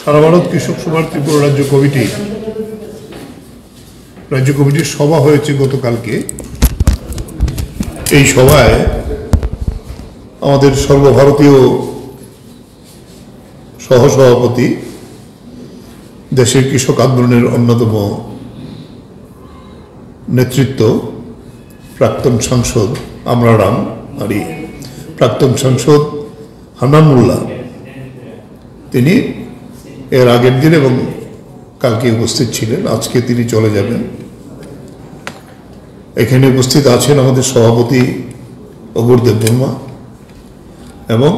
সারা ভারত কৃষক সভার ত্রিপুরা রাজ্য কমিটির সভা হয়েছে গতকালকে। এই সভায় আমাদের সর্বভারতীয় সহসভাপতি, দেশের কৃষক আন্দোলনের অন্যতম নেতৃত্ব, প্রাক্তন সাংসদ আমরারাম আরি, প্রাক্তন সাংসদ হান্নান মোল্লা, তিনি এর আগের দিন এবং কালকে উপস্থিত ছিলেন। আজকে তিনি চলে যাবেন। এখানে উপস্থিত আছেন আমাদের সভাপতি অঘোর দেববর্মা এবং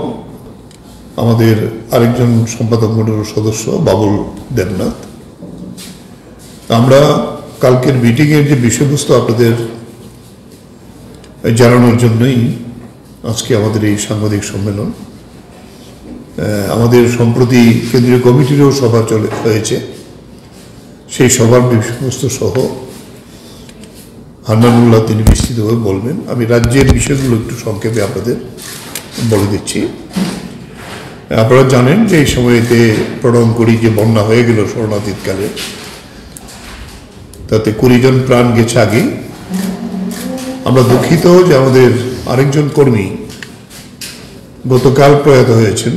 আমাদের আরেকজন সম্পাদক মণ্ডলের সদস্য বাবুল দেবনাথ। আমরা কালকের মিটিংয়ের যে বিষয়বস্তু আপনাদের জানানোর জন্যই আজকে আমাদের এই সাংবাদিক সম্মেলন। আমাদের সম্প্রতি কেন্দ্রীয় কমিটিরও সভা হয়েছে। সেই সভার বিষয়বস্তু সহ হান্নানুল্লাহ তিনি বিস্তৃতভাবে বলবেন। আমি রাজ্যের বিষয়গুলো একটু সংক্ষেপে আপনাদের বলে দিচ্ছি। আপনারা জানেন যে এই সময়তে প্রণয়নকরী যে বন্যা হয়ে গেল শরণাতীতকালে, তাতে 20 জন প্রাণ গেছে আগে। আমরা দুঃখিত যে আমাদের আরেকজন কর্মী গতকাল প্রয়াত হয়েছেন,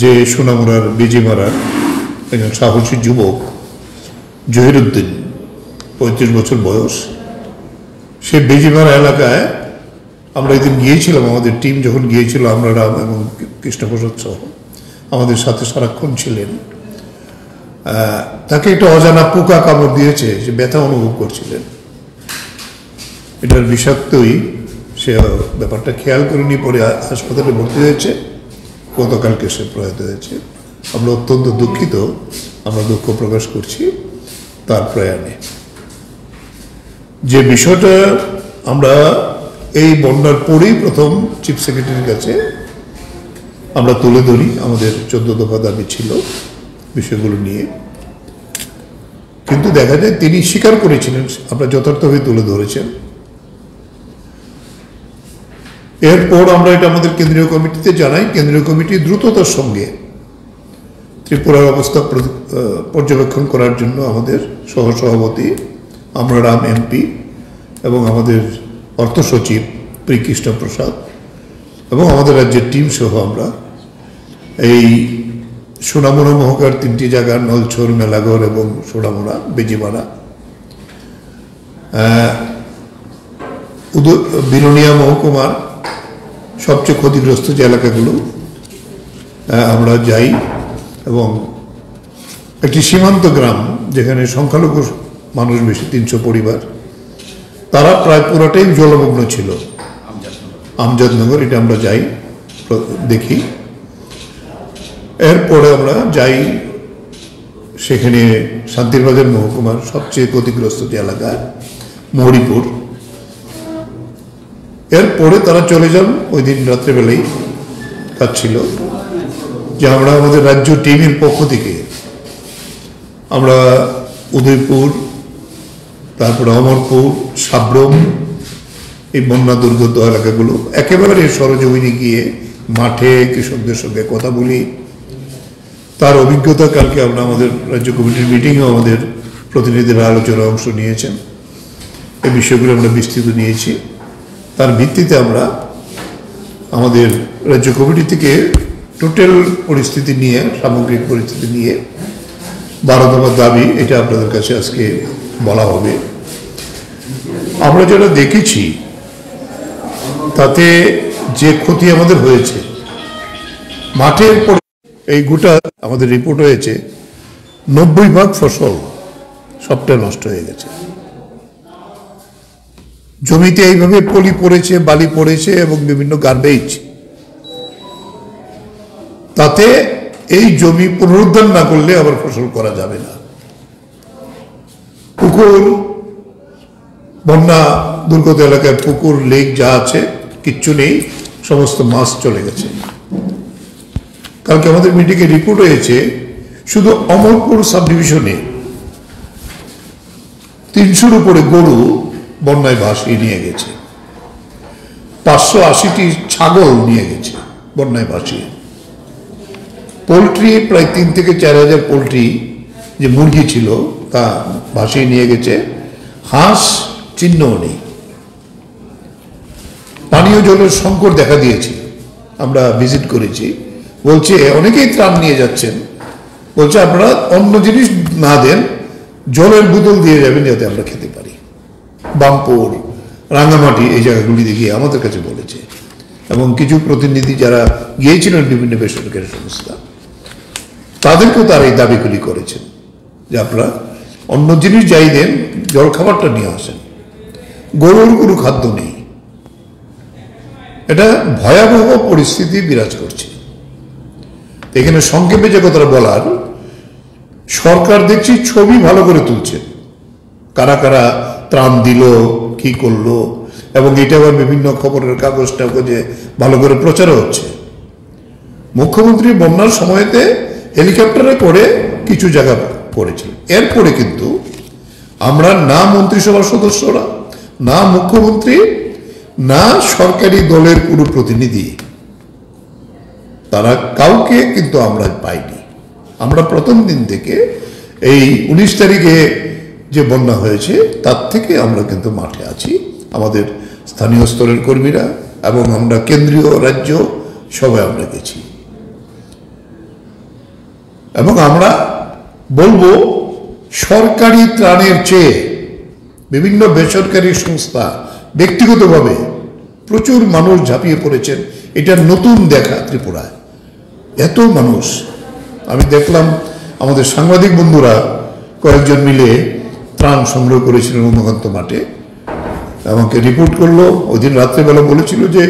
যে সোনামুড়ার বেজিমারার একজন সাহসী যুবক জহিরুদ্দিন, 35 বছর বয়স। সে বেজিমারা এলাকায় আমরা এদিন গিয়েছিলাম, আমাদের টিম যখন গিয়েছিল, আমরা রাম এবং কৃষ্ণপ্রসাদ সহ আমাদের সাথে সারাক্ষণ ছিলেন। তাকে একটা অজানা পোকা কামড় দিয়েছে, সে ব্যথা অনুভব করছিলেন। এটার বিষাক্তই, সে ব্যাপারটা খেয়াল করেনি, পরে হাসপাতালে ভর্তি হয়েছে। গতকালকে সে প্রয়াত হয়েছে। আমরা অত্যন্ত দুঃখিত, আমরা দুঃখ প্রকাশ করছি তার প্রয়াণে। যে বিষয়টা আমরা এই বন্যার পরেই প্রথম চিফ সেক্রেটারির কাছে আমরা তুলে ধরি, আমাদের 14 দফা দাবি ছিল বিষয়গুলো নিয়ে, কিন্তু দেখা যায় তিনি স্বীকার করেছিলেন, আমরা যথার্থভাবে তুলে ধরেছেন। এরপর আমরা এটা আমাদের কেন্দ্রীয় কমিটিতে জানাই। কেন্দ্রীয় কমিটি দ্রুততার সঙ্গে ত্রিপুরার অবস্থা পর্যবেক্ষণ করার জন্য আমাদের সহসভাপতি আমরারাম এমপি এবং আমাদের অর্থ সচিব প্রি কৃষ্ণপ্রসাদ এবং আমাদের রাজ্যের টিম সহ আমরা এই সোনামুড়া মহকুমার 3টি জায়গা, নলছর, মেলাঘর এবং সোনামুড়া বেজিমারা, বিলোনিয়া মহকুমার সবচেয়ে ক্ষতিগ্রস্ত যে এলাকাগুলো আমরা যাই, এবং একটি সীমান্ত গ্রাম যেখানে সংখ্যালঘু মানুষ বেশি, 300 পরিবার, তারা প্রায় পুরোটাই জলমগ্ন ছিল, আমজাদনগর। এটা আমরা যাই, দেখি। এরপরে আমরা যাই সেখানে শান্তিরবাজার মহকুমার সবচেয়ে ক্ষতিগ্রস্ত যে এলাকা মহরিপুর। এরপরে তারা চলে যান, ওই দিন রাত্রেবেলাই কাজ ছিল, যে আমরা আমাদের রাজ্য টিমের পক্ষ থেকে আমরা উদয়পুর, তারপরে অমরপুর, সাব্রম, এই বন্যা দুর্গত এলাকাগুলো একেবারে সরজমিনে গিয়ে মাঠে কৃষকদের সঙ্গে কথা বলি। তার অভিজ্ঞতা কালকে আমরা আমাদের রাজ্য কমিটির মিটিংয়েও আমাদের প্রতিনিধিরা আলোচনায় অংশ নিয়েছেন। এই বিষয়গুলো আমরা বিস্তৃত নিয়েছি। তার ভিত্তিতে আমরা আমাদের রাজ্য কমিটি থেকে টোটাল পরিস্থিতি নিয়ে, সামগ্রিক পরিস্থিতি নিয়ে 12 দফা দাবি, এটা আপনাদের কাছে আজকে বলা হবে। আমরা যেটা দেখেছি তাতে যে ক্ষতি আমাদের হয়েছে মাঠের পরে, এই গোটা আমাদের রিপোর্ট হয়েছে 90% ফসল সবটা নষ্ট হয়ে গেছে। জমিতে এইভাবে পলি পড়েছে, বালি পড়েছে এবং বিভিন্ন গার্বেজ, তাতে এই জমি পুনরুদ্ধার না করলে আবার ফসল করা যাবে না। পুকুর, বন্যা দুর্গত এলাকায় পুকুর, লেক যা আছে কিচ্ছু নেই, সমস্ত মাছ চলে গেছে। কালকে আমাদের মিটিংয়ে রিপোর্ট হয়েছে শুধু অমরপুর সাব ডিভিশনে 300-র উপরে গরু বন্যায় ভাসিয়ে নিয়ে গেছে, 580টি ছাগল নিয়ে গেছে বন্যায় ভাসিয়ে। পোলট্রি প্রায় 3 থেকে 4 হাজার পোলট্রি যে মুরগি ছিল তা ভাসিয়ে নিয়ে গেছে, হাঁস চিহ্নও নেই। পানীয় জলের সংকট দেখা দিয়েছে, আমরা ভিজিট করেছি। বলছে অনেকেই ত্রাণ নিয়ে যাচ্ছেন, বলছে আপনারা অন্য জিনিস না দেন, জলের বোতল দিয়ে যাবেন যাতে আমরা খেতে পারি। বামপুর, রাঙ্গামাটি এই জায়গাগুলিতে গিয়ে আমাদের কাছে বলেছে, এবং কিছু প্রতিনিধি যারা গিয়েছিলেন বিভিন্ন বেসরকারি সংস্থা, তাদেরকেও তারা এই দাবিগুলি করেছেন যে আপনারা অন্য জিনিস যাই দেন, জলখাবারটা নিয়ে আসেন। গরুর কোনো খাদ্য নেই। এটা ভয়াবহ পরিস্থিতি বিরাজ করছে। এখানে সংক্ষেপে যে কথাটা বলার, সরকার দেখছি ছবি ভালো করে তুলছে, কারা কারা ত্রাণ দিল, কি করলো, এবং এটা আবার বিভিন্ন খবরের কাগজ টাগজে ভালো করে প্রচারও হচ্ছে। মুখ্যমন্ত্রী বন্যার সময়তে হেলিকপ্টারে করে কিছু জায়গা করেছিল। এরপরে কিন্তু আমরা না মন্ত্রিসভার সদস্যরা, না মুখ্যমন্ত্রী, না সরকারি দলের কোনো প্রতিনিধি, তারা কাউকে কিন্তু আমরা পাইনি। আমরা প্রথম দিন থেকে এই 19 তারিখে যে বন্যা হয়েছে তার থেকে আমরা কিন্তু মাঠে আছি, আমাদের স্থানীয় স্তরের কর্মীরা, এবং আমরা কেন্দ্রীয় রাজ্য সবাই আমরা গেছি। এবং আমরা বলবো সরকারি ত্রাণের চেয়ে বিভিন্ন বেসরকারি সংস্থা ব্যক্তিগতভাবে প্রচুর মানুষ ঝাঁপিয়ে পড়েছেন। এটা নতুন দেখা ত্রিপুরায়, এত মানুষ। আমি দেখলাম আমাদের সাংবাদিক বন্ধুরা কয়েকজন মিলে ত্রাণ সংগ্রহ করেছিলেন উমাকান্ত মাঠে, আমাকে রিপোর্ট করলো। ওই দিন রাত্রেবেলা বলেছিল যে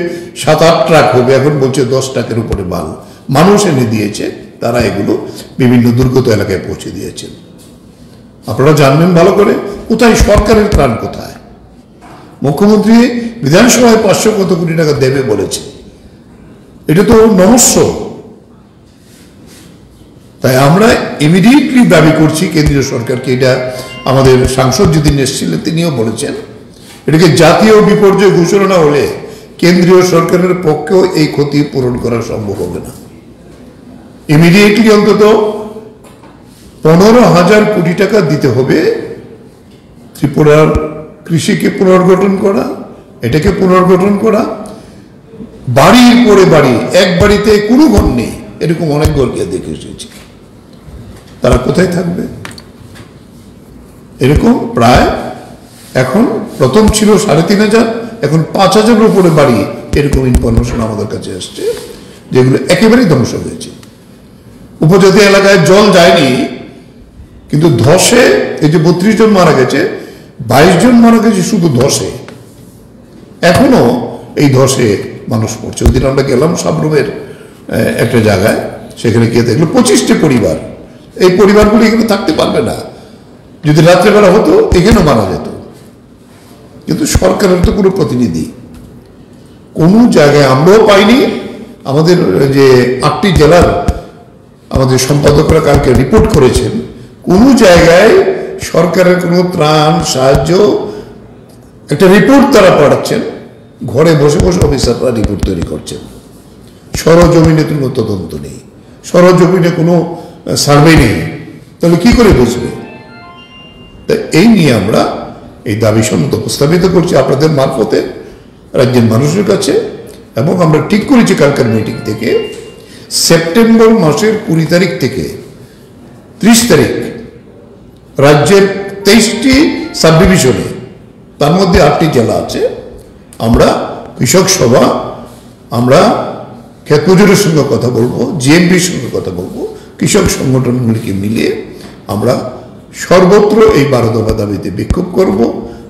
7-8 ট্রাক হবে, এখন বলছে 10 ট্রাকের উপরে মাল মানুষ এনে দিয়েছে, তারা এগুলো বিভিন্ন দুর্গত এলাকায় পৌঁছে দিয়েছেন। আপনারা জানবেন ভালো করে কোথায় সরকারের ত্রাণ, কোথায়। মুখ্যমন্ত্রী বিধানসভায় 500 কত কোটি টাকা দেবে বলেছে, এটা তো নহস্য। তাই আমরা ইমিডিয়েটলি দাবি করছি কেন্দ্রীয় সরকারকে, এটা আমাদের সাংসদ যেদিন এসেছিলেন তিনিও বলেছেন, এটাকে জাতীয় বিপর্যয় ঘোষণা না হলে কেন্দ্রীয় সরকারের পক্ষেও এই ক্ষতি পূরণ করা সম্ভব হবে না। ইমিডিয়েটলি অন্তত 15,000 কোটি টাকা দিতে হবে ত্রিপুরার কৃষিকে পুনর্গঠন করা, এটাকে পুনর্গঠন করা। বাড়ির পরে বাড়ি, এক বাড়িতে কোনো ঘর নেই, এরকম অনেক ঘরকে দেখে এসেছি। তারা কোথায় থাকবে? এরকম প্রায় এখন প্রথম ছিল 3,500, এখন 5,000-এর উপরে বাড়ি, এরকম ইনফরমেশন আমাদের কাছে আসছে, যেগুলো একেবারেই ধ্বংস হয়েছে। উপজাতি এলাকায় জল যায়নি, কিন্তু ধসে এই যে 32 জন মারা গেছে, 22 জন মারা গেছে শুধু ধসে। এখনো এই ধসে মানুষ পড়ছে। ওই দিন আমরা গেলাম সাবরুমের একটা জায়গায়, সেখানে গিয়ে দেখলো 25টি পরিবার। এই পরিবারগুলো এখানে থাকতে পারবে না, যদি রাত্রেবেলা হতো এখানেও মারা যেত। কিন্তু সরকারের তো কোনো প্রতিনিধি কোনো জায়গায় আমরাও পাইনি। আমাদের যে 8টি জেলার আমাদের সম্পাদকরা কালকে রিপোর্ট করেছেন, কোনো জায়গায় সরকারের কোনো ত্রাণ সাহায্য, একটা রিপোর্ট তারা পাঠাচ্ছেন, ঘরে বসে বসে অফিসাররা রিপোর্ট তৈরি করছেন। সরজমিনে কোনো তদন্ত নেই, সরজমিনে কোনো সার্ভে নেই, তাহলে কি করে বুঝবে? তাই এই নিয়ে আমরা এই দাবি সম্মত উপস্থাপিত করছি আপনাদের মারফতে রাজ্যের মানুষের কাছে। এবং আমরা ঠিক করেছি কালকার মিটিং থেকে সেপ্টেম্বর মাসের 20 তারিখ থেকে 30 তারিখ রাজ্যের 23টি সাব ডিভিশনে, তার মধ্যে 8টি জেলা আছে, আমরা কৃষক সভা, আমরা ক্ষেত মজুরের সঙ্গে কথা বলবো, জিএমপির সঙ্গে কথা বলবো, কৃষক সংগঠনগুলিকে মিলিয়ে আমরা সর্বত্র এই 12 দফা দাবিতে বিক্ষোভ করব,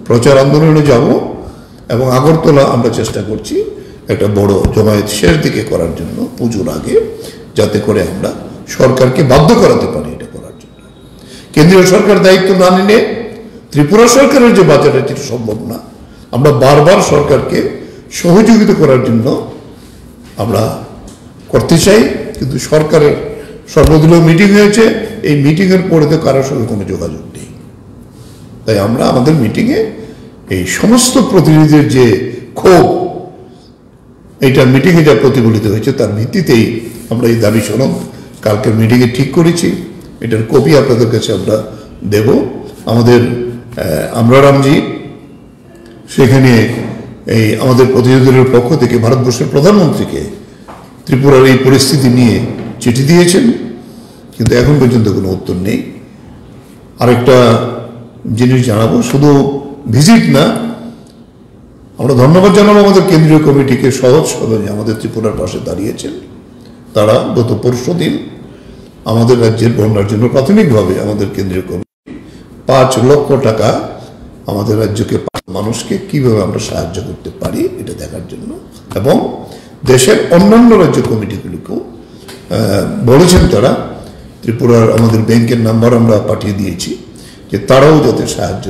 প্রচার আন্দোলনে যাব। এবং আগরতলা আমরা চেষ্টা করছি একটা বড় জমায়েত শেষ দিকে করার জন্য, পুজোর আগে, যাতে করে আমরা সরকারকে বাধ্য করাতে পারি এটা করার জন্য। কেন্দ্রীয় সরকার দায়িত্ব না নিলে ত্রিপুরা সরকারের যে বাজেট, এটা সম্ভব না। আমরা বারবার সরকারকে সহযোগিতা করার জন্য আমরা করতে চাই, কিন্তু সরকারের সর্বদলীয় মিটিং হয়েছে, এই মিটিংয়ের পরে তো কারোর সঙ্গে কোনো যোগাযোগ নেই। তাই আমরা আমাদের মিটিংয়ে এই সমস্ত প্রতিনিধিদের যে ক্ষোভ, এইটার মিটিংয়ে যা প্রতিফলিত হয়েছে তার ভিত্তিতেই আমরা এই দাবি সনদ কালকের মিটিংয়ে ঠিক করেছি, এটার কপি আপনাদের কাছে আমরা দেব। আমাদের আমরারামজি সেখানে এই আমাদের প্রতিনিধিদের পক্ষ থেকে ভারতবর্ষের প্রধানমন্ত্রীকে ত্রিপুরার এই পরিস্থিতি নিয়ে চিঠি দিয়েছেন, কিন্তু এখন পর্যন্ত কোনো উত্তর নেই। আরেকটা জিনিস জানাবো, শুধু ভিজিট না, আমরা ধন্যবাদ জানাবো আমাদের কেন্দ্রীয় কমিটিকে, সহজ সরল আমাদের ত্রিপুরার পাশে দাঁড়িয়েছেন। তারা গত পরশুদিন আমাদের রাজ্যের বন্যার জন্য প্রাথমিকভাবে আমাদের কেন্দ্রীয় কমিটি 5 লক্ষ টাকা আমাদের রাজ্যকে, মানুষকে কিভাবে আমরা সাহায্য করতে পারি এটা দেখার জন্য, এবং দেশের অন্যান্য রাজ্য কমিটিগুলিকেও বলেছেন তারা, ত্রিপুরার আমাদের ব্যাংকের নাম্বার আমরা পাঠিয়ে দিয়েছি, যে তারাও যাতে সাহায্য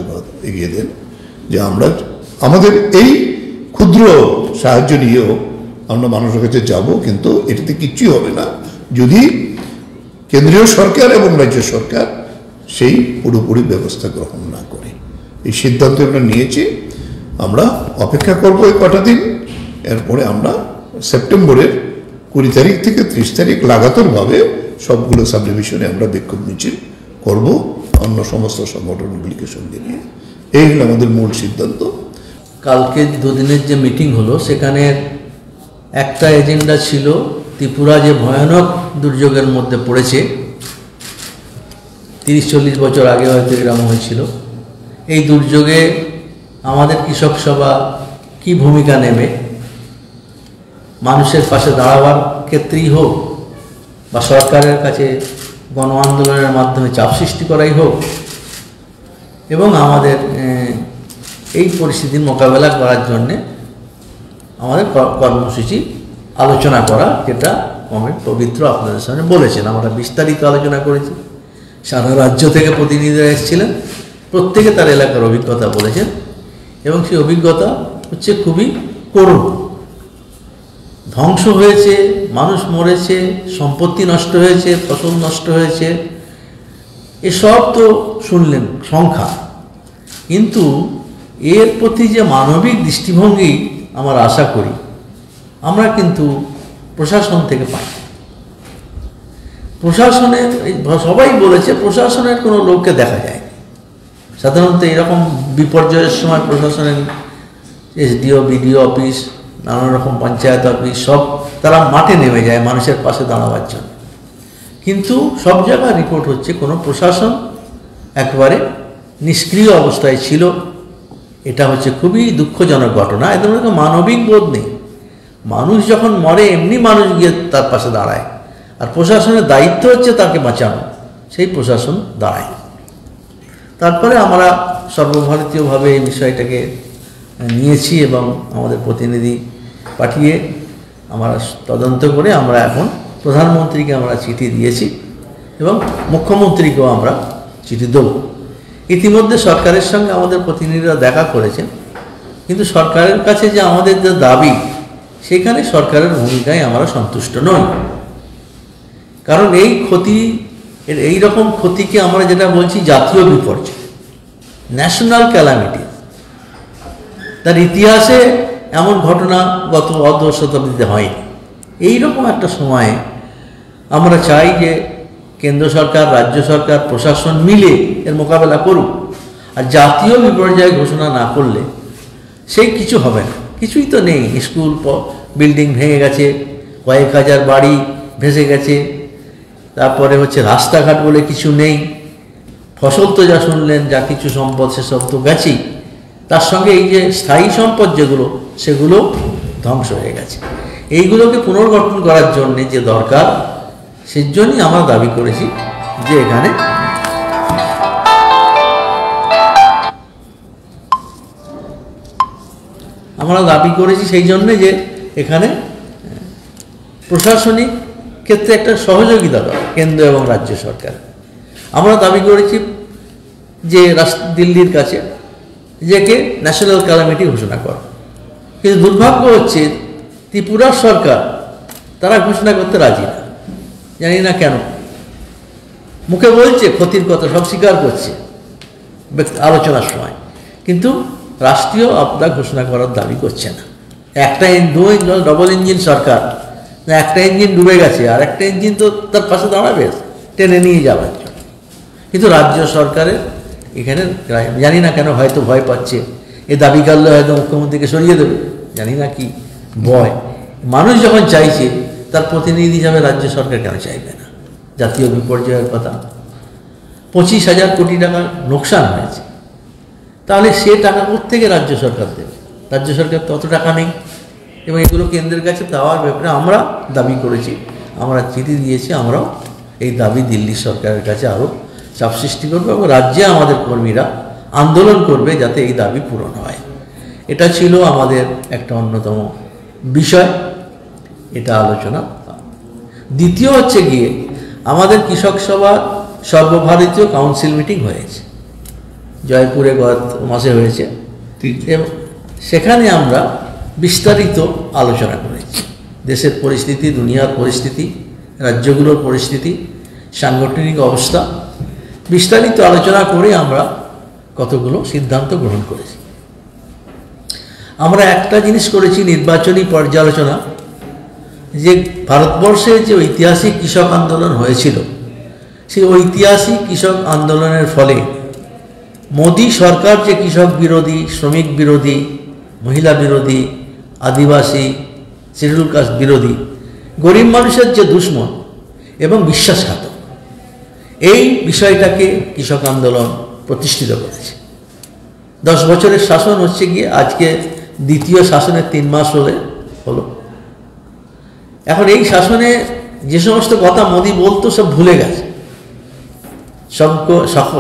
এগিয়ে দেন, যে আমরা আমাদের এই ক্ষুদ্র সাহায্য নিয়েও আমরা মানুষের কাছে যাব, কিন্তু এটাতে কিচ্ছুই হবে না যদি কেন্দ্রীয় সরকার এবং রাজ্য সরকার সেই পুরোপুরি ব্যবস্থা গ্রহণ না করে। এই সিদ্ধান্ত আমরা নিয়েছি, আমরা অপেক্ষা করবো এই কটা দিন, এরপরে আমরা সেপ্টেম্বরের 20 তারিখ থেকে 30 তারিখ লাগাতারভাবে সবগুলো সাব ডিভিশনে আমরা বিক্ষোভ মিছিল করব, অন্য সমস্ত সংগঠনগুলিকে সঙ্গে নিয়ে। এই হলো আমাদের মূল সিদ্ধান্ত। কালকে দুদিনের যে মিটিং হলো, সেখানে একটা এজেন্ডা ছিল ত্রিপুরা যে ভয়ানক দুর্যোগের মধ্যে পড়েছে, 30-40 বছর আগে হয়তো এরকম হয়েছিল, এই দুর্যোগে আমাদের কৃষক সভা কী ভূমিকা নেবে, মানুষের পাশে দাঁড়াবার ক্ষেত্রেই হোক বা সরকারের কাছে গণ আন্দোলনের মাধ্যমে চাপ সৃষ্টি করাই হোক, এবং আমাদের এই পরিস্থিতির মোকাবেলা করার জন্যে আমাদের কর্মসূচি আলোচনা করা, যেটা কমিট পবিত্র আপনাদের সামনে বলেছেন। আমরা বিস্তারিত আলোচনা করেছি, সারা রাজ্য থেকে প্রতিনিধিরা এসেছিলেন, প্রত্যেকে তার এলাকার অভিজ্ঞতা বলেছেন, এবং সেই অভিজ্ঞতা হচ্ছে খুবই করুণ। ধ্বংস হয়েছে, মানুষ মরেছে, সম্পত্তি নষ্ট হয়েছে, ফসল নষ্ট হয়েছে, এসব তো শুনলেন সংখ্যা, কিন্তু এর প্রতি যে মানবিক দৃষ্টিভঙ্গি আমরা আশা করি আমরা কিন্তু প্রশাসন থেকে পাই। প্রশাসনের সবাই বলেছে প্রশাসনের কোনো লোককে দেখা যায়, সাধারণত এরকম বিপর্যয়ের সময় প্রশাসনের এসডিও, বিডিও অফিস, নানা রকম পঞ্চায়েত অফিস সব তারা মাঠে নেমে যায় মানুষের পাশে দাঁড়াবার জন্য, কিন্তু সব জায়গায় রিপোর্ট হচ্ছে কোনো প্রশাসন একেবারে নিষ্ক্রিয় অবস্থায় ছিল। এটা হচ্ছে খুবই দুঃখজনক ঘটনা। এদের মধ্যে মানবিক বোধ নেই। মানুষ যখন মরে এমনি মানুষ গিয়ে তার পাশে দাঁড়ায়, আর প্রশাসনের দায়িত্ব হচ্ছে তাকে বাঁচানো, সেই প্রশাসন দাঁড়ায়। তারপরে আমরা সর্বভারতীয়ভাবে এই বিষয়টাকে নিয়েছি এবং আমাদের প্রতিনিধি পাঠিয়ে আমরা তদন্ত করে আমরা এখন প্রধানমন্ত্রীকে আমরা চিঠি দিয়েছি এবং মুখ্যমন্ত্রীকেও আমরা চিঠি দেব। ইতিমধ্যে সরকারের সঙ্গে আমাদের প্রতিনিধিরা দেখা করেছেন, কিন্তু সরকারের কাছে যে আমাদের যে দাবি, সেখানে সরকারের ভূমিকায় আমরা সন্তুষ্ট নই। কারণ এই ক্ষতি, এই রকম ক্ষতিকে আমরা যেটা বলছি জাতীয় বিপর্যয়, ন্যাশনাল ক্যালামিটি, তার ইতিহাসে এমন ঘটনা গত অর্ধ শতাব্দীতে হয়নি। এইরকম একটা সময়ে আমরা চাই যে কেন্দ্র সরকার, রাজ্য সরকার, প্রশাসন মিলে এর মোকাবেলা করুক। আর জাতীয় বিপর্যয় ঘোষণা না করলে সেই কিছু হবে না, কিছুই তো নেই। স্কুল বিল্ডিং ভেঙে গেছে, কয়েক হাজার বাড়ি ভেসে গেছে, তারপরে হচ্ছে রাস্তাঘাট বলে কিছু নেই, ফসল তো যা শুনলেন, যা কিছু সম্পদ সেসব তো গেছেই, তার সঙ্গে এই যে স্থায়ী সম্পদ যেগুলো, সেগুলো ধ্বংস হয়ে গেছে। এইগুলোকে পুনর্গঠন করার জন্যে যে দরকার, সেই জন্যই আমরা দাবি করেছি যে এখানে সেই জন্যে যে এখানে প্রশাসনিক ক্ষেত্রে একটা সহযোগিতা দরকার কেন্দ্র এবং রাজ্য সরকার। আমরা দাবি করেছি যে দিল্লির কাছে যেকে ন্যাশনাল ক্যালামিটি ঘোষণা করা, কিন্তু দুর্ভাগ্য হচ্ছে ত্রিপুরার সরকার তারা ঘোষণা করতে রাজি না, জানি না কেন। মুখে বলছে ক্ষতির কথা, সব স্বীকার করছে আলোচনার সময়, কিন্তু রাষ্ট্রীয় আপদা ঘোষণা করার দাবি করছে না। একটা ডবল ইঞ্জিন সরকার, একটা ইঞ্জিন ডুবে গেছে, আর একটা ইঞ্জিন তো তার পাশে দাঁড়াবে টেনে নিয়ে যাওয়ার জন্য। কিন্তু রাজ্য সরকারের এখানে জানি না কেন হয়তো ভয় পাচ্ছে, এ দাবি করলে হয়তো মুখ্যমন্ত্রীকে সরিয়ে দেবে, জানি না কি ভয়। মানুষ যখন চাইছে তার প্রতিনিধি হিসাবে রাজ্য সরকার কেন চাইবে না? জাতীয় বিপর্যয়ের কথা, 25,000 কোটি টাকা লোকসান হয়েছে, তাহলে সে টাকা কোত্থেকে রাজ্য সরকার দেবে? রাজ্য সরকার তো অত টাকা নেই, এবং এগুলো কেন্দ্রের কাছে দেওয়ার ব্যাপারে আমরা দাবি করেছি, আমরা চিঠি দিয়েছি, আমরাও এই দাবি দিল্লি সরকারের কাছে আরও চাপ সৃষ্টি করবে এবং রাজ্যে আমাদের কর্মীরা আন্দোলন করবে যাতে এই দাবি পূরণ হয়। এটা ছিল আমাদের একটা অন্যতম বিষয়, এটা আলোচনা। দ্বিতীয় হচ্ছে গিয়ে আমাদের কৃষক সভা সর্বভারতীয় কাউন্সিল মিটিং হয়েছে, জয়পুরে গত মাসে হয়েছে, এবং সেখানে আমরা বিস্তারিত আলোচনা করেছি দেশের পরিস্থিতি, দুনিয়ার পরিস্থিতি, রাজ্যগুলোর পরিস্থিতি, সাংগঠনিক অবস্থা, বিস্তারিত আলোচনা করে আমরা কতগুলো সিদ্ধান্ত গ্রহণ করেছি। আমরা একটা জিনিস করেছি, নির্বাচনী পর্যালোচনা, যে ভারতবর্ষে যে ঐতিহাসিক কৃষক আন্দোলন হয়েছিল, সেই ঐতিহাসিক কৃষক আন্দোলনের ফলে মোদী সরকার যে কৃষক বিরোধী, শ্রমিক বিরোধী, মহিলা বিরোধী, আদিবাসী, শিডিউল কাস্ট বিরোধী, গরিব মানুষের যে দুশ্মন এবং বিশ্বাসঘাতক, এই বিষয়টাকে কৃষক আন্দোলন প্রতিষ্ঠিত করেছে। 10 বছরের শাসন হচ্ছে গিয়ে আজকে দ্বিতীয় শাসনের 3 মাস হলো। এখন এই শাসনে যে সমস্ত কথা মোদী বলতো সব ভুলে গেছে,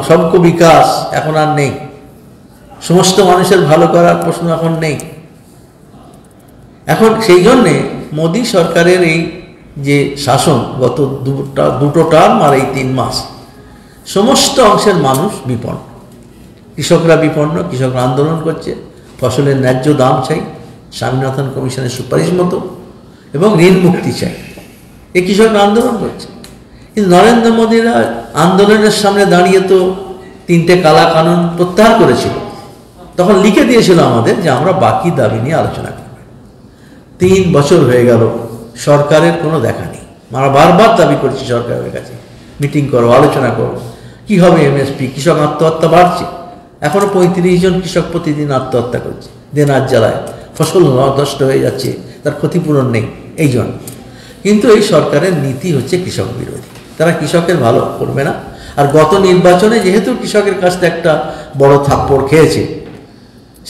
সবকো বিকাশ এখন আর নেই, সমস্ত মানুষের ভালো করার প্রশ্ন এখন নেই। এখন সেই জন্যে মোদী সরকারের এই যে শাসন গত দুটো টার্ম আর এই 3 মাস, সমস্ত অংশের মানুষ বিপন্ন, কৃষকরা বিপন্ন, কৃষকরা আন্দোলন করছে, ফসলের ন্যায্য দাম চাই, স্বামীনাথন কমিশনের সুপারিশ মতো, এবং ঋণ মুক্তি চাই, এই কৃষকরা আন্দোলন করছে। কিন্তু নরেন্দ্র মোদীরা আন্দোলনের সামনে দাঁড়িয়ে তো 3টে কালা কানুন প্রত্যাহার করেছিল, তখন লিখে দিয়েছিল আমাদের যে আমরা বাকি দাবি নিয়ে আলোচনা করব। 3 বছর হয়ে গেল, সরকারের কোনো দেখা নেই। আমরা বারবার দাবি করছি সরকারের কাছে, মিটিং করো, আলোচনা করো, কী হবে এমএসপি, কৃষক আত্মহত্যা বাড়ছে, এখনও 35 জন কৃষক প্রতিদিন আত্মহত্যা করছে দেনার জ্বালায়, ফসল নষ্ট হয়ে যাচ্ছে, তার ক্ষতিপূরণ নেই এই জন্য। কিন্তু এই সরকারের নীতি হচ্ছে কৃষক বিরোধী, তারা কৃষকের ভালো করবে না। আর গত নির্বাচনে যেহেতু কৃষকের কাছ থেকে একটা বড় থাপ্পড় খেয়েছে,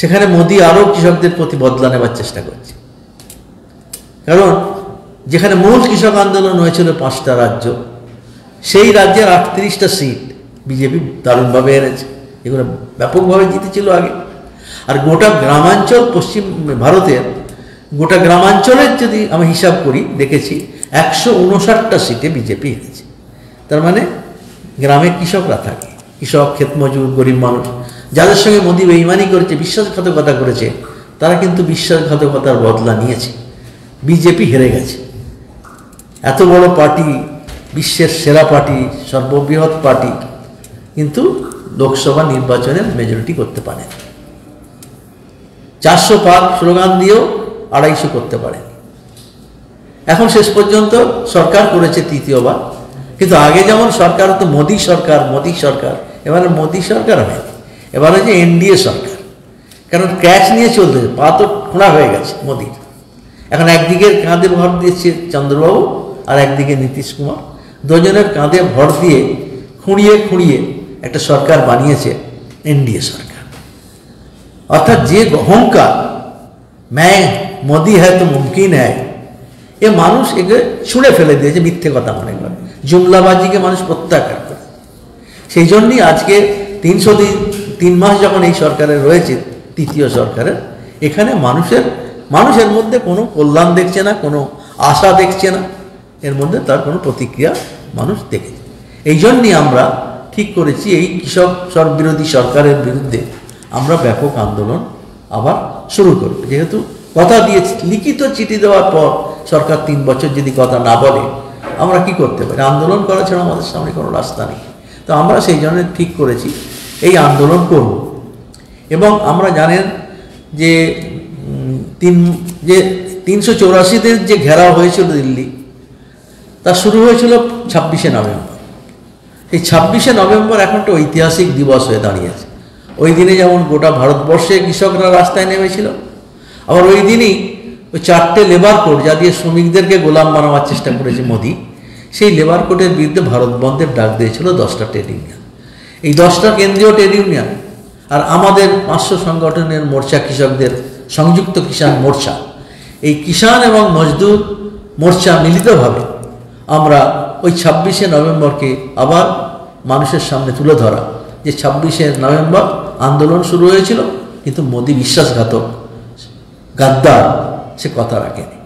সেখানে মোদী আরও কৃষকদের প্রতি বদলা নেবার চেষ্টা করছে। কারণ যেখানে মূল কৃষক আন্দোলন হয়েছিল 5টা রাজ্য, সেই রাজ্যের 38টা সিট বিজেপি দারুণভাবে এনেছে, এগুলো ব্যাপকভাবে জিতেছিল আগে। আর গোটা গ্রামাঞ্চল, পশ্চিম ভারতের গোটা গ্রামাঞ্চলের যদি আমি হিসাব করি, দেখেছি 159টা সিটে বিজেপি এনেছে। তার মানে গ্রামে কৃষকরা থাকে, কৃষক, ক্ষেতমজুর, গরিব মানুষ, যাদের সঙ্গে মোদী বেইমানি করেছে, বিশ্বাসঘাতকতা করেছে, তারা কিন্তু বিশ্বাসঘাতকতার বদলা নিয়েছে। বিজেপি হেরে গেছে, এত বড় পার্টি, বিশ্বের সেরা পার্টি, সর্ববৃহৎ পার্টি, কিন্তু লোকসভা নির্বাচনে মেজরিটি করতে পারে, 400 পার স্লোগান দিয়েও 250 করতে পারে। এখন শেষ পর্যন্ত সরকার করেছে 3য়বার, কিন্তু আগে যেমন সরকার হতো মোদী সরকার, মোদী সরকার, এবারে মোদী সরকার হয়, এবার হচ্ছে এনডিএ সরকার। কারণ ক্যাচ নিয়ে চলতে, পা তো খোঁড়া হয়ে গেছে মোদীর। এখন একদিকে কাঁধে ভর দিয়েছে চন্দ্রবাবু, আর একদিকে নীতিশ কুমার, দুজনের কাঁধে ভর দিয়ে খুঁড়িয়ে খুঁড়িয়ে একটা সরকার বানিয়েছে এনডিএ সরকার। অর্থাৎ যে অহংকার, मैं মোদি হ্যায় তো মুমকিন হ্যায়, এ মানুষ একে ছুঁড়ে ফেলে দিয়েছে, মিথ্যে কথা মনে করে, জুমলাবাজিকে মানুষ প্রত্যাখ্যান করে। সেই জন্যই আজকে 3 মাস যখন এই সরকারের রয়েছে, 3য় সরকারের, এখানে মানুষের মধ্যে কোনো কল্যাণ দেখছে না, কোনো আশা দেখছে না, এর মধ্যে তার কোনো প্রতিক্রিয়া মানুষ দেখেছে। এই জন্যই আমরা ঠিক করেছি এই কৃষক বিরোধী সরকারের বিরুদ্ধে আমরা ব্যাপক আন্দোলন আবার শুরু করব। যেহেতু কথা দিয়েছি, লিখিত চিঠি দেওয়ার পর সরকার 3 বছর যদি কথা না বলে, আমরা কি করতে পারি? আন্দোলন করা ছাড়া আমাদের সামনে কোনো রাস্তা নেই। তো আমরা সেই জন্য ঠিক করেছি এই আন্দোলন করব। এবং আমরা জানেন যে 384-তে যে ঘেরাও হয়েছিল দিল্লি, তা শুরু হয়েছিল 26শে নভেম্বর। এই 26শে নভেম্বর এখন একটা ঐতিহাসিক দিবস হয়ে দাঁড়িয়েছে। ওই দিনে যেমন গোটা ভারতবর্ষে কৃষকরা রাস্তায় নেমেছিল, আবার ওই দিনই ওই 4টে লেবার কোড যা দিয়ে শ্রমিকদেরকে গোলাম বানাবার চেষ্টা করেছে মোদি, সেই লেবার কোডের বিরুদ্ধে ভারত বন্ধের ডাক দিয়েছিল 10টা ট্রেড ইউনিয়ন। এই 10টা কেন্দ্রীয় ট্রেড ইউনিয়ন আর আমাদের 500 সংগঠনের মোর্চা, কৃষকদের সংযুক্ত কিষাণ মোর্চা, এই কিষাণ এবং মজদুর মোর্চা মিলিতভাবে আমরা ওই 26শে নভেম্বরকে আবার মানুষের সামনে তুলে ধরা, যে 26শে নভেম্বর আন্দোলন শুরু হয়েছিল, কিন্তু মোদি বিশ্বাসঘাতক, গাদ্দার, সে কথা রাখেনি।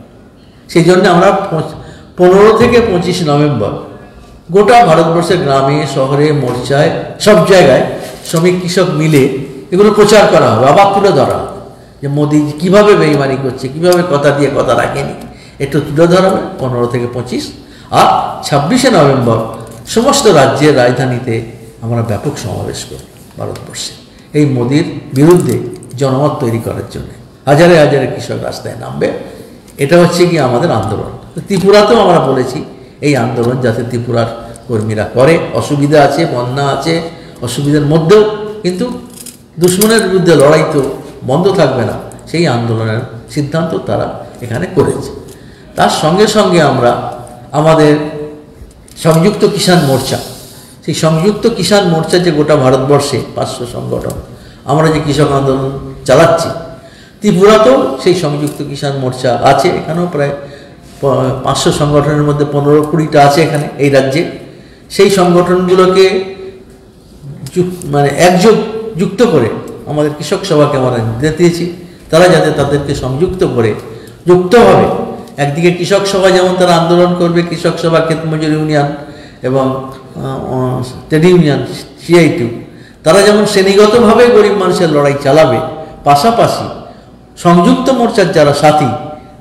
সেই জন্য আমরা 15 থেকে 25 নভেম্বর গোটা ভারতবর্ষের গ্রামে, শহরে, মোর্চায়, সব জায়গায় শ্রমিক কৃষক মিলে এগুলো প্রচার করা হবে, আবার তুলে ধরা হবে যে মোদি কীভাবে বেইমানি করছে, কীভাবে কথা দিয়ে কথা রাখেনি, একটু তুলে ধরা হবে 15 থেকে 25। আর 26শে নভেম্বর সমস্ত রাজ্যের রাজধানীতে আমরা ব্যাপক সমাবেশ করি ভারতবর্ষে, এই মোদির বিরুদ্ধে জনমত তৈরি করার জন্য হাজারে হাজারে কৃষক রাস্তায় নামবে। এটা হচ্ছে কি আমাদের আন্দোলন। ত্রিপুরাতেও আমরা বলেছি এই আন্দোলন যাতে ত্রিপুরার কর্মীরা করে, অসুবিধা আছে, বন্যা আছে, অসুবিধার মধ্যেও কিন্তু দুশ্মনের বিরুদ্ধে লড়াই তো বন্ধ থাকবে না, সেই আন্দোলনের সিদ্ধান্ত তারা এখানে করেছে। তার সঙ্গে সঙ্গে আমরা আমাদের সংযুক্ত কিষাণ মোর্চা, সেই সংযুক্ত কিষাণ মোর্চা যে গোটা ভারতবর্ষে 500 সংগঠন আমরা যে কৃষক আন্দোলন চালাচ্ছি, ত্রিপুরাতেও সেই সংযুক্ত কিষাণ মোর্চা আছে। এখানেও প্রায় 500 সংগঠনের মধ্যে 15-20টা আছে এখানে এই রাজ্যে। সেই সংগঠনগুলোকে যুক্ত করে আমাদের কৃষক সভাকে আমরা নির্দেশ দিয়েছি, তারা যাতে তাদেরকে সংযুক্ত করে যুক্ত হবে। একদিকে কৃষক সভা যেমন তারা আন্দোলন করবে, কৃষক সভা, ক্ষেত মজুর ইউনিয়ন এবং ট্রেড ইউনিয়ন CIT, তারা যেমন শ্রেণীগতভাবে গরিব মানুষের লড়াই চালাবে, পাশাপাশি সংযুক্ত মোর্চার যারা সাথী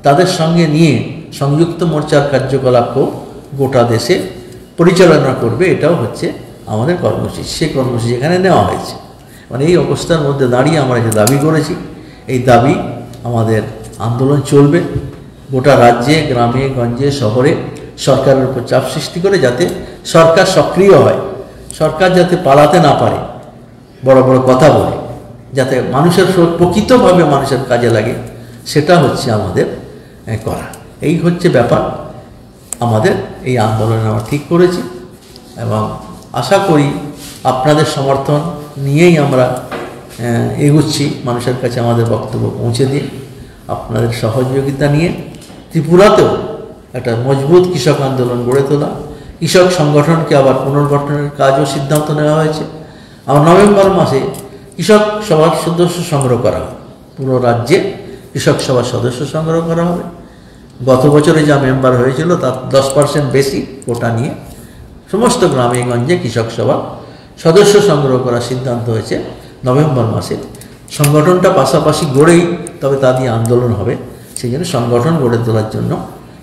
তাদের সঙ্গে নিয়ে সংযুক্ত মোর্চার কার্যকলাপও গোটা দেশে পরিচালনা করবে। এটাও হচ্ছে আমাদের কর্মসূচি। সেই কর্মসূচি এখানে নেওয়া হয়েছে। মানে এই অবস্থার মধ্যে দাঁড়িয়ে আমরা যে দাবি করেছি, এই দাবি আমাদের আন্দোলন চলবে গোটা রাজ্যে, গ্রামে, গঞ্জে, শহরে, সরকারের উপর চাপ সৃষ্টি করে যাতে সরকার সক্রিয় হয়, সরকার যাতে পালাতে না পারে বড় বড় কথা বলে, যাতে মানুষের প্রকৃতভাবে মানুষের কাজে লাগে, সেটা হচ্ছে আমাদের করা। এই হচ্ছে ব্যাপার আমাদের এই আন্দোলনে আমরা ঠিক করেছি এবং আশা করি আপনাদের সমর্থন নিয়েই আমরা এগুচ্ছি মানুষের কাছে আমাদের বক্তব্য পৌঁছে দিয়ে, আপনাদের সহযোগিতা নিয়ে ত্রিপুরাতেও একটা মজবুত কৃষক আন্দোলন গড়ে তোলা, কৃষক সংগঠনকে আবার পুনর্গঠনের কাজও সিদ্ধান্ত নেওয়া হয়েছে। আবার নভেম্বর মাসে কৃষক সভার সদস্য সংগ্রহ করা হবে, পুরো রাজ্যে কৃষক সভার সদস্য সংগ্রহ করা হবে। গত বছরে যা মেম্বার হয়েছিল তার 10% বেশি কোটা নিয়ে সমস্ত গ্রামে গঞ্জে কৃষক সভা সদস্য সংগ্রহ করার সিদ্ধান্ত হয়েছে নভেম্বর মাসে। সংগঠনটা পাশাপাশি গড়েই তবে তা দিয়ে আন্দোলন হবে, সেই জন্য সংগঠন গড়ে তোলার জন্য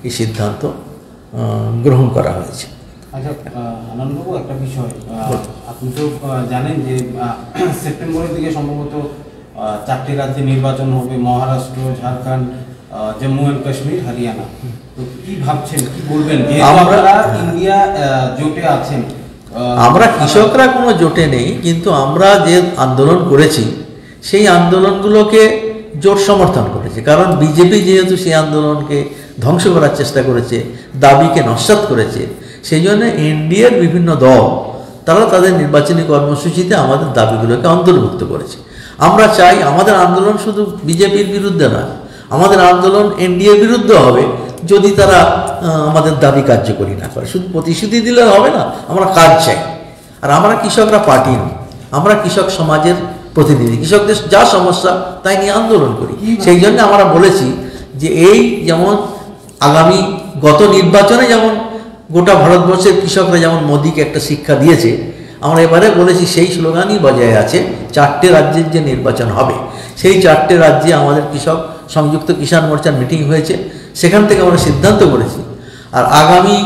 এই সিদ্ধান্ত গ্রহণ করা হয়েছে। আচ্ছা আনন্দবাবু, একটা বিষয় আপনি তো জানেন যে সেপ্টেম্বরের দিকে সম্ভবত 4টে রাজ্যে নির্বাচন হবে, মহারাষ্ট্র, ঝাড়খণ্ড, জম্মু অ্যান্ড কাশ্মীর, হরিয়ানা। তো কি ভাবছেন, কি বলবেন? আপনারা ইন্ডিয়া জোটে আছেন, আমরা কৃষকরা কোনো জোটে নেই, কিন্তু আমরা যে আন্দোলন করেছি সেই আন্দোলনগুলোকে জোট সমর্থন করেছে। কারণ বিজেপি যেহেতু সেই আন্দোলনকে ধ্বংস করার চেষ্টা করেছে, দাবিকে নস্যাৎ করেছে, সেই জন্য এনডিএর বিভিন্ন দল তারা তাদের নির্বাচনী কর্মসূচিতে আমাদের দাবিগুলোকে অন্তর্ভুক্ত করেছে। আমরা চাই আমাদের আন্দোলন শুধু বিজেপির বিরুদ্ধে নয়, আমাদের আন্দোলন এনডিএর বিরুদ্ধে হবে যদি তারা আমাদের দাবি কার্যকরী না করে। শুধু প্রতিশ্রুতি দিলে হবে না, আমরা কাজ চাই। আর আমরা কৃষকরা পার্টি নই, আমরা কৃষক সমাজের প্রতিনিধি, কৃষকদের যা সমস্যা তাই নিয়ে আন্দোলন করি। সেই জন্য আমরা বলেছি যে এই যেমন আগামী গত নির্বাচনে যেমন গোটা ভারতবর্ষের কৃষকরা যেমন মোদিকে একটা শিক্ষা দিয়েছে, আমরা এবারে বলেছি সেই স্লোগানই বজায় আছে। 4টে রাজ্যের যে নির্বাচন হবে, সেই 4টে রাজ্যে আমাদের কৃষক সংযুক্ত কিষাণ মোর্চার মিটিং হয়েছে, সেখান থেকে আমরা সিদ্ধান্ত করেছি। আর আগামী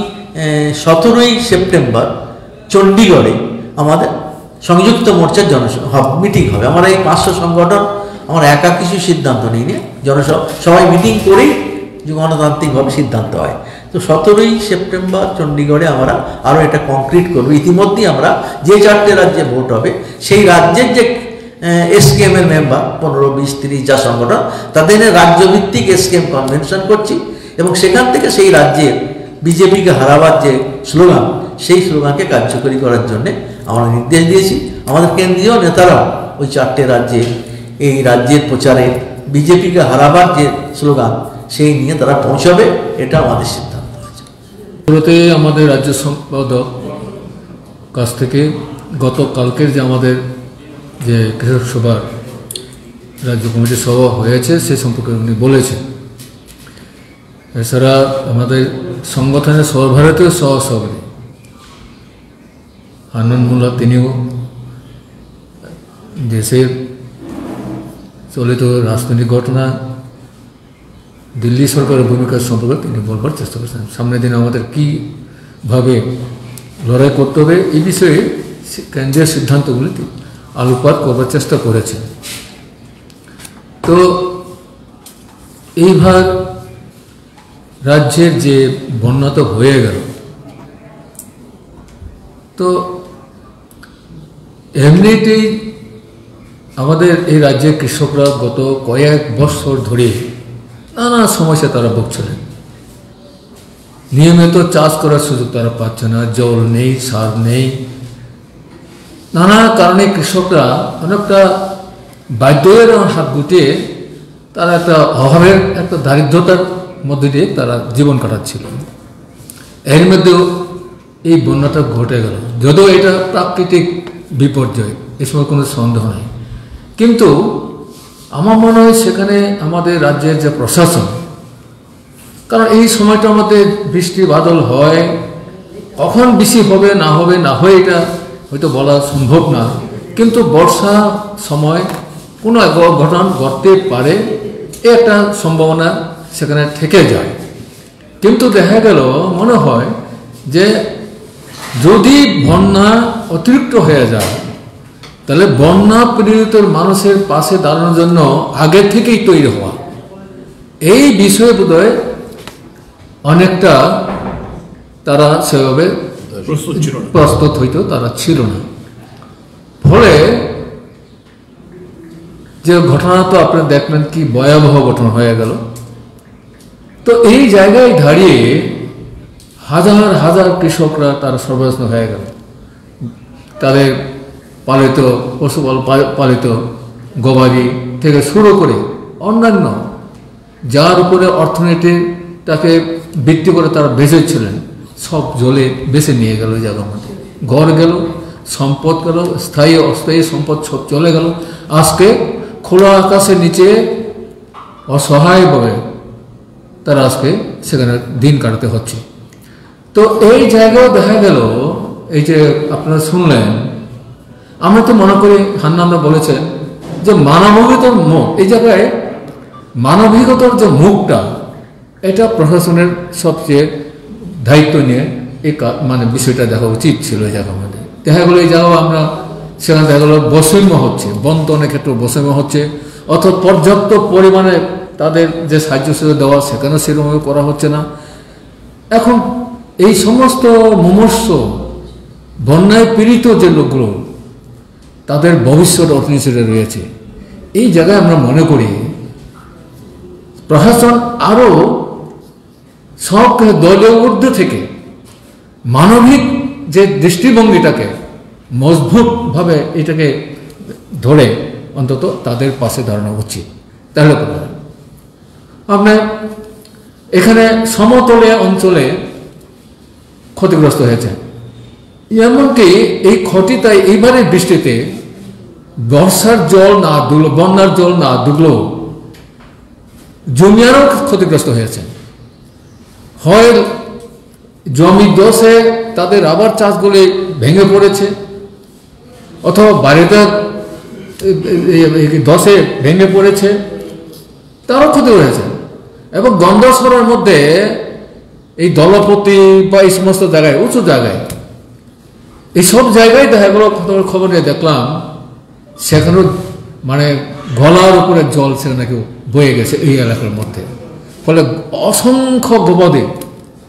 17ই সেপ্টেম্বর চণ্ডীগড়ে আমাদের সংযুক্ত মোর্চার মিটিং হবে। আমরা এই 500 সংগঠন আমরা একা কিছু সিদ্ধান্ত নিই, সবাই মিটিং করেই যে গণতান্ত্রিকভাবে সিদ্ধান্ত হয়। তো 17ই সেপ্টেম্বর চণ্ডীগড়ে আমরা আরও এটা কংক্রিট করব। ইতিমধ্যেই আমরা যে 4টে রাজ্যে ভোট হবে সেই রাজ্যের যে এসকেএম এর মেম্বার 15, 20, 30 যা সংগঠন, তাদের রাজ্যভিত্তিক এসকেএম কনভেনশন করছি এবং সেখান থেকে সেই রাজ্যের বিজেপিকে হারাবার যে স্লোগান, সেই স্লোগানকে কার্যকরী করার জন্য আমরা নির্দেশ দিয়েছি। আমাদের কেন্দ্রীয় নেতারাও ওই 4টে রাজ্যে এই রাজ্যের প্রচারে বিজেপিকে হারাবার যে স্লোগান সেই নিয়ে তারা পৌঁছাবে, এটা আমাদের সিদ্ধান্ত হয়েছে। শুরুতে আমাদের রাজ্য সম্পাদক কাছ থেকে গতকালকের যে আমাদের যে কৃষক সভার রাজ্য কমিটির সভা হয়েছে সে সম্পর্কে উনি বলেছেন। এছাড়া আমাদের সংগঠনের সর্বভারতীয় সহসভাপতি আনন্দ মোল্লা, তিনিও দেশের চলিত রাজনৈতিক ঘটনা, দিল্লি সরকারের ভূমিকা সম্পর্কে তিনি বলবার চেষ্টা করছেন। সামনের দিনে আমাদের কীভাবে লড়াই করতে হবে এই বিষয়ে কেন্দ্রীয় সিদ্ধান্তগুলিতে আলোকপাত করবার চেষ্টা করেছেন। তো এইভাবে রাজ্যের যে বন্যা তো হয়ে গেল, তো এমনিতেই আমাদের এই রাজ্যের কৃষকরা গত কয়েক বছর ধরে নানা সমস্যা তারা ভুগছিলেন। নিয়মিত চাষ করার সুযোগ তারা পাচ্ছে না, জল নেই, সার নেই, নানা কারণে কৃষকরা অনেকটা বাধ্যের হাত গুটিয়ে তারা একটা অভাবের একটা দারিদ্রতার মধ্যে দিয়ে তারা জীবন কাটাচ্ছিল। এর মধ্যেও এই বন্যাটা ঘটে গেল, যদিও এটা প্রাকৃতিক বিপর্যয়, এ সময় কোনো সন্দেহ নেই। কিন্তু আমার মনে হয় সেখানে আমাদের রাজ্যের যে প্রশাসন, কারণ এই সময়টা আমাদের বৃষ্টি বাদল হয়, কখন বেশি হবে না হবে না হয় এটা হয়তো বলা সম্ভব না, কিন্তু বর্ষা সময় কোনো এক ঘটনা ঘটতে পারে, একটা সম্ভাবনা সেখানে থেকে যায়। কিন্তু দেখা গেল মনে হয় যে যদি বন্যা অতিরিক্ত হয়ে যায় তাহলে বন্যা পীড়িত মানুষের পাশে দাঁড়ানোর জন্য আগে থেকেই তৈরি হওয়া, এই বিষয়ে বোধহয় অনেকটা তারা সেভাবে প্রস্তুত হইতো তারা ছিল না। ফলে যে ঘটনা তো আপনারা দেখলেন কি ভয়াবহ ঘটনা হয়ে গেল। তো এই জায়গায় দাঁড়িয়ে হাজার হাজার কৃষকরা তারা সর্বস্ব হয়ে গেল। তাদের পালিত পশুপাল পালিত গবাদি থেকে শুরু করে অন্যান্য যার উপরে অর্থনীতিটাকে ভিত্তি করে তারা বেঁচেছিলেন, সব জলে বেছে নিয়ে গেল। ওই জায়গার মধ্যে ঘর গেল, সম্পদ গেল, স্থায়ী অস্থায়ী সম্পদ সব চলে গেল। আজকে খোলা আকাশের নিচে অসহায়ভাবে তারা আজকে সেখানে দিন কাটাতে হচ্ছে। তো এই জায়গায় দেখা গেল, এই যে আপনারা শুনলেন, আমরা তো মনে করি হান্নানরা বলেছেন যে মানবিকতার মুখ, এই জায়গায় মানবিকতার যে মুখটা, এটা প্রশাসনের সবচেয়ে দায়িত্ব নিয়ে এই মানে বিষয়টা দেখা উচিত ছিল। এই জায়গার মধ্যে দেখা গেলো এই জায়গাও আমরা সেখানে দেখা গেলো বৈষম্য হচ্ছে, বন্টনের ক্ষেত্রে বৈষম্য হচ্ছে, অর্থাৎ পর্যাপ্ত পরিমাণে তাদের যে সাহায্য সুযোগ দেওয়া সেখানেও সেরকমভাবে করা হচ্ছে না। এখন এই সমস্ত মুমূর্ষ বন্যায় পীড়িত যে লোকগুলো, তাদের ভবিষ্যৎ অর্থনীতিতে রয়েছে, এই জায়গায় আমরা মনে করি প্রশাসন আরও সব দলীয় ঊর্ধ্বে থেকে মানবিক যে দৃষ্টিভঙ্গিটাকে মজবুতভাবে এটাকে ধরে অন্তত তাদের পাশে দাঁড়ানো উচিত। তাহলে আপনার এখানে সমতলে অঞ্চলে ক্ষতিগ্রস্ত হয়েছে, এমনকি এই ক্ষতিটাই এইবারে বৃষ্টিতে বর্ষার জল না দুল, বন্যার জল না ডুবলেও জমি আরও ক্ষতিগ্রস্ত হয়েছে। হয় জমি দোষে তাদের আবার চাষগুলি ভেঙে পড়েছে, অথবা বাড়িতে দশে ভেঙে পড়েছে, তারও ক্ষতি হয়েছে। এবং গন্ধসরের মধ্যে এই দলপতি বা এই সমস্ত জায়গায়, উঁচু জায়গায়, এইসব জায়গায় দেখা গেল খবর নিয়ে দেখলাম সেখানেও মানে গলার উপরে জল সেখানে কেউ বয়ে গেছে এই এলাকার মধ্যে। ফলে অসংখ্য গবাদি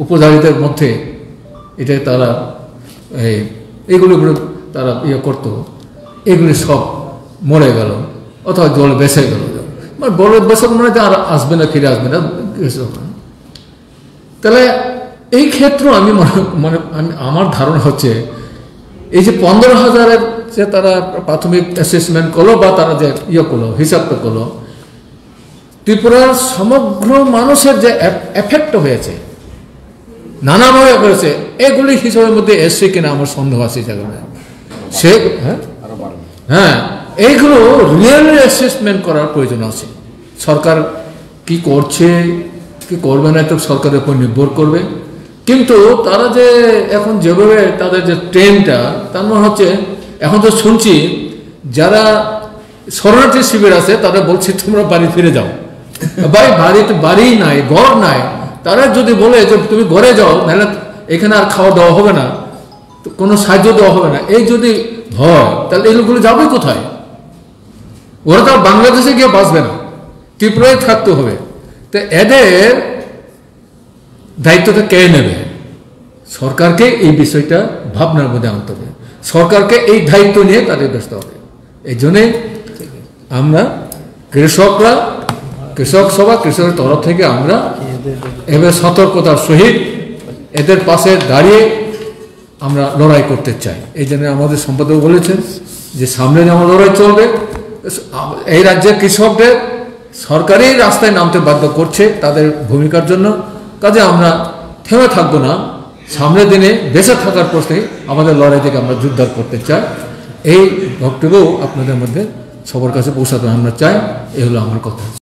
উপজাতিদের মধ্যে এটা তারা এইগুলি তারা ইয়ে করতো, এগুলি সব মরে গেল অথবা জল বেসে গেল। মানে বড় বেসক মানে আর আসবে না, ফিরে আসবে না কৃষক। তাহলে এই ক্ষেত্রে আমি আমার ধারণা হচ্ছে এই যে 15,000-এর যে তারা প্রাথমিক অ্যাসেসমেন্ট করলো বা তারা যে ইয়ে করলো, হিসাবটা করলো, ত্রিপুরার সমগ্র মানুষের যে এফেক্ট হয়েছে, নানাভাবে হয়েছে, এগুলি হিসাবের মধ্যে এসছে কিনা আমার সন্দেহ আছে জায়গায়। সে হ্যাঁ, এইগুলো রিয়েলি অ্যাসেসমেন্ট করার প্রয়োজন আছে। সরকার কি করছে কি করবে না তো সরকারের উপর নির্ভর করবে, কিন্তু তারা যে এখন যেভাবে তাদের যে ট্রেনটা, তার মনে হচ্ছে এখন তো শুনছি যারা শরণার্থী শিবির আছে তারা বলছে তোমরা বাড়ি ফিরে যাও। ভাই বাড়িতে বাড়ি নাই, ঘর নাই, তারা যদি বলে যে তুমি ঘরে যাও, নাহলে এখানে আর খাওয়া দাওয়া হবে না, কোনো সাহায্য দেওয়া হবে না, এই যদি হয় তাহলে এই লোকগুলো যাবে কোথায়? ওরা তো বাংলাদেশে গিয়ে বাঁচবে না, ত্রিপুরায় থাকতে হবে। তো এদের দায়িত্বটা কে নেবে? সরকারকে এই বিষয়টা ভাবনার মধ্যে আনতে হবে, সরকারকে এই দায়িত্ব নিয়ে তাদের ব্যস্ত হবে। এই জন্যে আমরা কৃষকরা, কৃষক সভা, কৃষকের তরফ থেকে আমরা এবার সতর্কতার সহিত এদের পাশে দাঁড়িয়ে আমরা লড়াই করতে চাই। এই জন্য আমাদের সম্পাদক বলেছেন যে সামনে যেমন লড়াই চলবে, এই রাজ্যের কৃষকদের সরকারি রাস্তায় নামতে বাধ্য করছে তাদের ভূমিকার জন্য, কাজে আমরা থেমে থাকবো না, সামনের দিনে বেঁচে থাকার প্রশ্নে আমাদের লড়াই থেকে আমরা যুদ্ধ করতে চাই। এই বক্তব্য আপনাদের মধ্যে সবার কাছে পৌঁছাতে আমরা চাই, এই হলো আমার কথা।